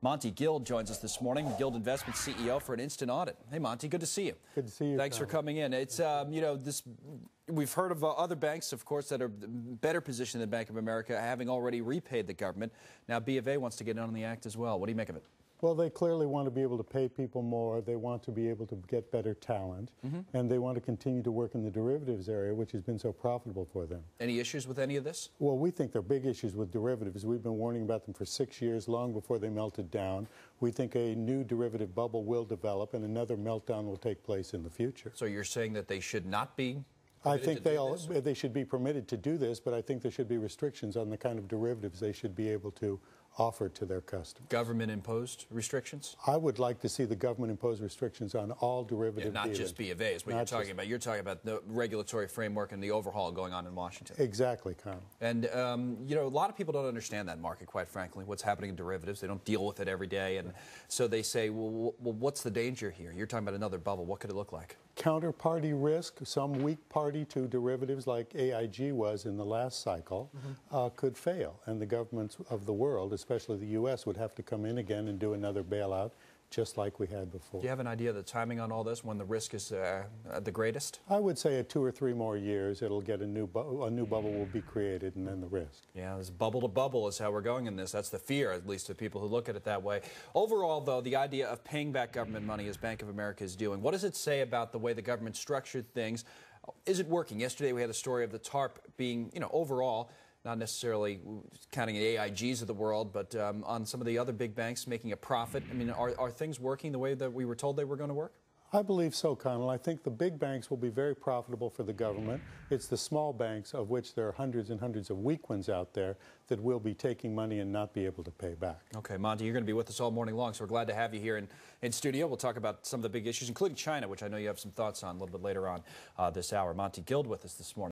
Monty Guild joins us this morning, Guild Investment CEO for an instant audit. Hey, Monty, good to see you. Good to see you. Thanks for coming in. It's we've heard of other banks, of course, that are better positioned than Bank of America, having already repaid the government. Now, B of A wants to get in on the act as well. What do you make of it? Well, they clearly want to be able to pay people more. They want to be able to get better talent, and they want to continue to work in the derivatives area, which has been so profitable for them. Any issues with any of this? Well, we think there are big issues with derivatives. We've been warning about them for 6 years, long before they melted down. We think a new derivative bubble will develop, and another meltdown will take place in the future. So you're saying that they should not be? I think they should be permitted to do this, but I think there should be restrictions on the kind of derivatives they should be able to offer to their customers. Government-imposed restrictions? I would like to see the government impose restrictions on all derivative not just B of A is what you're talking about. You're talking about the regulatory framework and the overhaul going on in Washington. Exactly, Connell. And, you know, a lot of people don't understand that market, quite frankly, what's happening in derivatives. They don't deal with it every day. And so they say, well, what's the danger here? You're talking about another bubble. What could it look like? Counterparty risk, some weak party to derivatives like AIG was in the last cycle, could fail. And the governments of the world, especially the U.S., would have to come in again and do another bailout, just like we had before. Do you have an idea of the timing on all this, when the risk is the greatest? I would say at 2 or 3 more years, it'll get a new bubble will be created, and then the risk. Yeah, this bubble to bubble is how we're going in this. That's the fear, at least, of people who look at it that way. Overall, though, the idea of paying back government money, as Bank of America is doing, what does it say about the way the government structured things? Is it working? Yesterday, we had a story of the TARP being, you know, overall, not necessarily counting the AIGs of the world, but on some of the other big banks making a profit. I mean, are things working the way that we were told they were going to work? I believe so, Connell. I think the big banks will be very profitable for the government. It's the small banks, of which there are hundreds and hundreds of weak ones out there, that will be taking money and not be able to pay back. Okay, Monty, you're going to be with us all morning long, so we're glad to have you here in studio. We'll talk about some of the big issues, including China, which I know you have some thoughts on a little bit later on this hour. Monty Guild with us this morning.